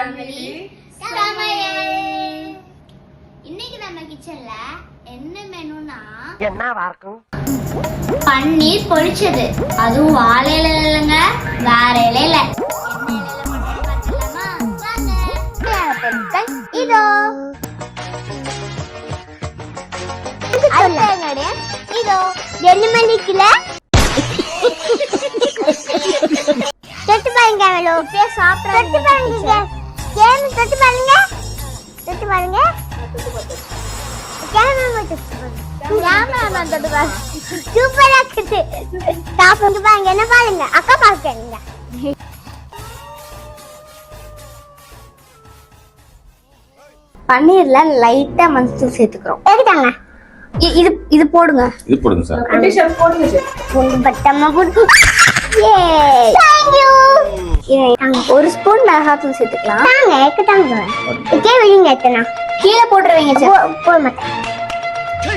Family சமையல். இன்னைக்கு நம்ம கிச்சன்ல என்ன மெனுனா பன்னீர் பொரிச்சது. அதுவும் வாழை இலையில இல்லைங்க, வேற இலையில. இதோ இதோ 2 மணிக்குல தொட்டு பாருங்க, அப்படியே சாப்பிட்டு பாருங்க. கேம் தொட்டு பாருங்க, தொட்டு பாருங்க. கேமராமேன் தொட்டு பாருங்க. சூப்பரா இருக்குது. சாப்பிட்டு பாருங்க. என்ன பாருங்க, அக்கா பாருங்க. பன்னீர்ல லைட்டா மஞ்சள் சேர்த்துக்கிறோம். எடுத்தாங்க. இது இது போடுங்க. இது போடுங்க சார். குட்டி ஷெஃப் போடுங்க சார். பொண்ணு பட்டமா போடு. ஏ थैंक यू. ஒரு ஸ்பூன் மிளகாத்தூள் சேர்த்துக்கலாம். தாங்க ஏக்கட்டாங்க. கே வில்லிங்க எத்தனா கீழ போடுறீங்க சார். போட மாட்டேன்.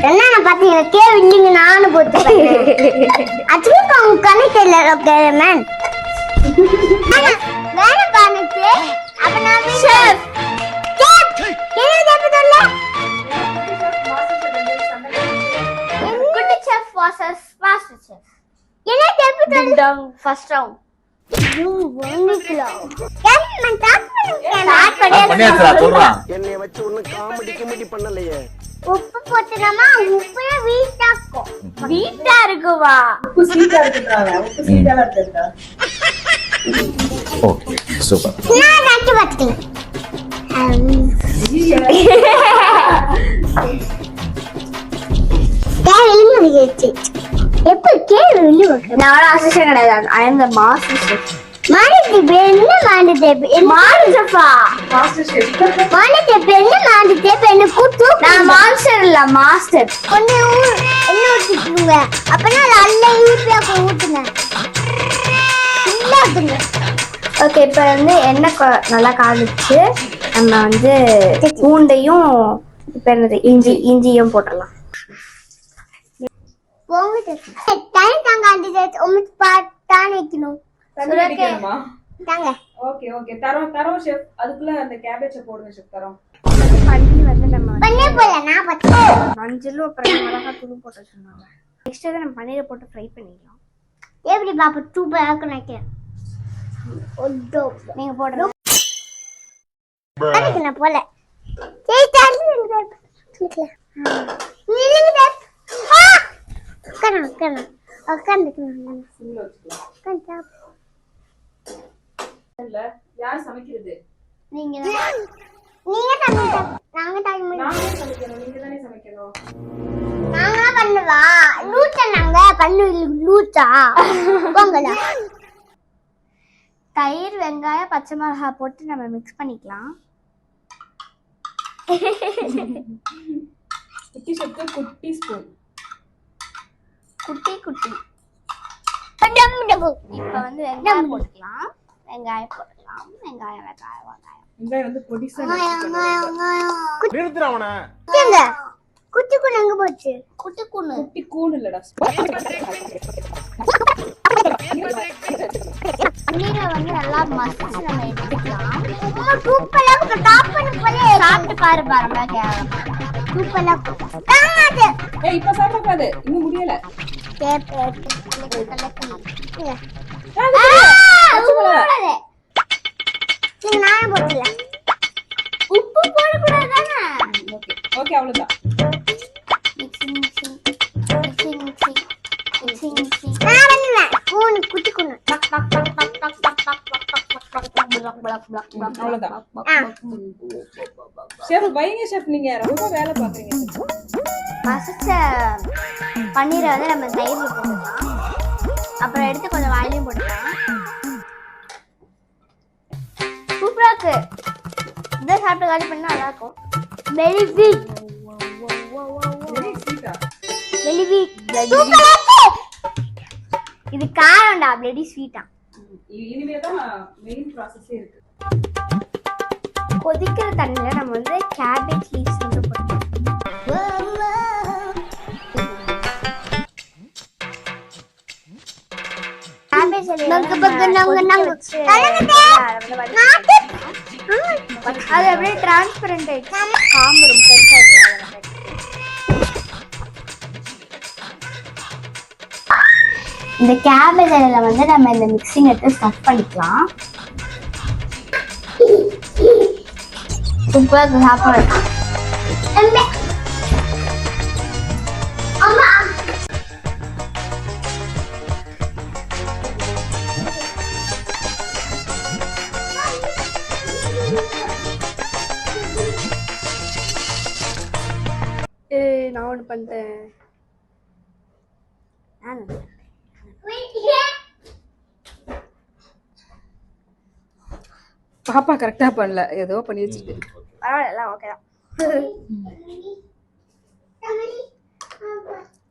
என்ன பாத்தீங்க, கே வில்லிங்க நானு போட்டுட்டேன். அதுக்கு உங்க கணக்கு இல்ல ஓகே மேன். வேற பானுக்கு அப்ப நான் ஷெஃப் கே தேப்பு தரல. குட்டி ஷெஃப் vs மாஸ்டர் ஷெஃப். என்ன தேப்பு தரல ஃபர்ஸ்ட் ரவுண்ட். என்னைய வச்சு ஒண்ணு காமெடி பண்ணலையே. உப்பு போட்டுனமா உப்பு வீட்டா இருக்கும். வீட்டா இருக்குவா? உப்பு சீட்டா இருக்குறாங்க. உப்பு சீட்டால இருக்குதா? Okay super. நான் நட்டு வச்சிட்டேன். கேள்வி கேச்சு. எப்ப கேள்வி வைக்க நான் அசிஸ்டன்ட் கிடையாது. ஐ அம் தி மாஸ்டர் ஷெஃப். மானிட்டே என்ன மானிட்டே மானிட்டேப்பா மாஸ்டர் ஷெஃப். மானிட்டே என்ன மானிட்டே என்ன கூட்டு. நான் மாஸ்டர் இல்ல மாஸ்டர். ஒண்ணு என்ன ஊத்திடுங்க. அப்பனா நல்ல ஈஸியா ஊத்துங்க. இல்ல ஊத்துங்க. ஓகே, இப்போ வந்து எண்ணெய் நல்லா காய்ச்சி நம்ம வந்து பூண்டையும் இப்போ என்னது இஞ்சியும் போட்டுடலாம். டைம் தாங்க அந்த ஒமிட் பாட்டான் வைக்கணும். தண்ணி அடிக்கணுமா? தாங்க. ஓகே ஓகே தரோம் ஷெஃப். அதுக்குள்ள அந்த கேபேஜ் போடுங்க ஷெஃப். தரோம். பன்னீர் வந்து நம்ம பன்னீர் போல நான் பச்சை மஞ்சளும் அப்புறம் மிளகாத்தூளும் போட்டு சொன்னாங்க. நெக்ஸ்ட் நம்ம பன்னீரை போட்டு ஃப்ரை பண்ணிக்கலாம். எப்படி பாப்பா சூப்பரா இருக்கு நினைக்கிறேன். ஒட்டோ நீங்க போடுங்க. அதுக்கு நான் போல சரி தள்ளி நில்லுங்க. நில்லுங்க. கண்ணா உட்காந்துக்கணும். சிம்ல வச்சுக்கலாம். இல்ல யார் சமைக்கிறது? நீங்க சமைக்க. நாங்க டைம் நானே சமைக்கணும். நீங்க தானே சமைக்கணும். நாங்க பண்ணுவா லூச்சா. நாங்க பண்ணு லூச்சா போங்கடா. தயிர், வெங்காயம், பச்சை மிளகாய் போட்டு நம்ம மிக்ஸ் பண்ணிக்கலாம். குட்டி ஷெஃப்க்கு குட்டி ஸ்பூன். குட்டி இப்போ வந்து வெங்காயம் போட்டுக்கலாம். வெங்காயம் வெங்காயம் வந்து பொடிசா நிறுத்துற அவனை. குட்டி கூண்டு எங்க போச்சு? குட்டி கூன் இல்லடா. பன்னீரை வந்து நல்லா மசிச்சு நம்ம எடுத்துக்கலாம். சூப்பரா இருக்கு. டாப் பண்ணி போலே சாப்பிட்டு பாரு பாருங்க. சூப்பரா ஏய் இப்ப சாப்பிட கூடாது. இன்னும் முடியல. உப்பு போடக்கூடாதானே? ஓகே அவ்வளவுதான். குட்டி கூண்டு அவ்வளவுதான். ஷெஃப் வைங்க ஷெஃப். நீங்க ரொம்ப வேலை பாக்குறீங்க. மசிச்ச பன்னீரை வந்து நம்ம தயிர்ல போட்டுக்கலாம். அப்புறம் எடுத்து கொஞ்சம் வாயிலையும் போட்டுக்கலாம். சூப்பரா இருக்கு. இதை சாப்பிட்டு காலி பண்ணா நல்லா இருக்கும். Very weak. இது காரம்டா, பிளடி ஸ்வீட்டா. இனிமேதான் மெயின் ப்ராசஸே இருக்கு. கொதிக்கிற தண்ணியில நம்ம வந்து கேபேஜ் லீவ்ஸ் வந்து போட்டுக்கலாம். கேபேஜ் நாங்க அது அப்படியே டிரான்ஸ்பரண்ட் ஆயிடுச்சு. காம்பரும் பெருசாக இந்த கேபேஜ் இலையில வந்து நம்ம இந்த மிக்சிங் எடுத்து ஸ்டஃப் பண்ணிக்கலாம். சூப்பராக சாப்பிடலாம். நான் ஒன்று பண்ணிட்டேன். பாப்பா கரெக்டா பண்ணல, ஏதோ பண்ணி வச்சுட்டு. பரவாயில்ல, ஓகே தான்.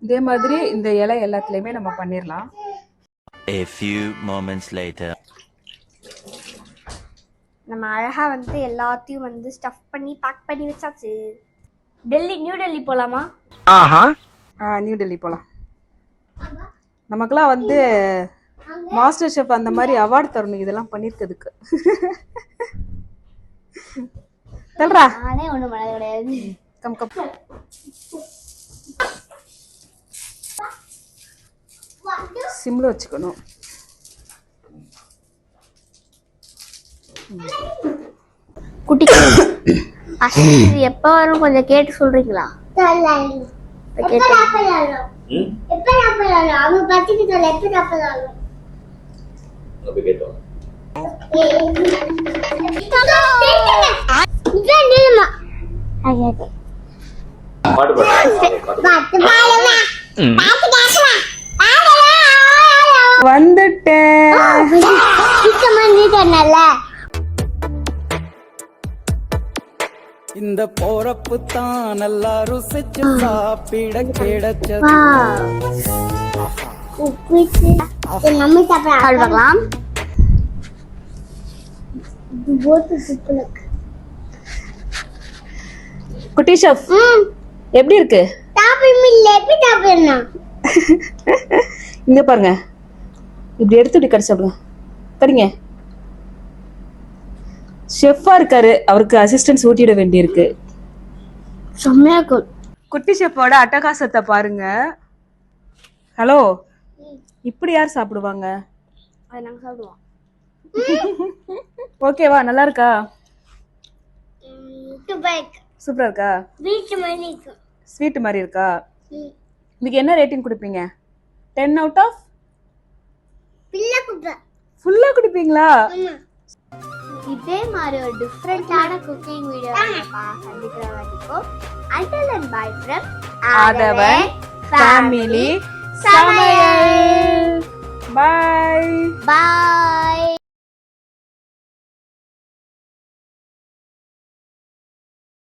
இதே மாதிரி இந்த இலை எல்லாத்துலயுமே நம்ம பண்ணிடலாம். A few moments later. நம்ம அழகா வந்து எல்லாத்தையும் வந்து ஸ்டஃப் பண்ணி பேக் பண்ணி வச்சாச்சு. நியூ டெல்லி போலாமா? நியூ டெல்லி போலாம். நமக்கெல்லாம் வந்து மாஸ்டர் ஷெஃப் அந்த மாதிரி அவார்டு தரணும் இதெல்லாம் பண்ணிருக்கிறதுக்கு. தல்றா நானே ஒண்ணும் பண்ணது கிடையாது. Come come. சிம்ல வச்சுக்கணும். குட்டி இது எப்ப வரும் கொஞ்சம் கேட்டு சொல்றீங்களா? வந்துட்டேன். இந்த போறப்பு தான் நல்லா ருசிச்சு சாப்பிட கிடைச்சது. பார்க்கலாம். குட்டி ஷெஃப் எப்படி இருக்கு? இங்க பாருங்க, இப்படி எடுத்து இப்படி கடிச்சு சாப்பிடுங்க. கடிங்க. ஷெஃபா இருக்காரு, அவருக்கு அசிஸ்டன்ஸ் ஊட்டிட வேண்டியிருக்கு. செம்மையா இருக்கு. குட்டி ஷெஃபோட அட்டகாசத்தை பாருங்க. ஹலோ, இப்படி யார் சாப்பிடுவாங்க? அது நாங்க சாப்பிடுவோம். ஓகேவா? நல்லா இருக்கா? சூப்பரா இருக்கா? ஸ்வீட் மாதிரி இருக்கா? இதுக்கு என்ன ரேட்டிங் கொடுப்பீங்க? 10 out of? ஃபுல்லா குடிப்பீங்களா? இதே மாதிரி ஒரு டிஃப்ரெண்டான குக்கிங் வீடியோ சந்திக்கிற வரைக்கும் until then bye from Aadhavan family சமையல்.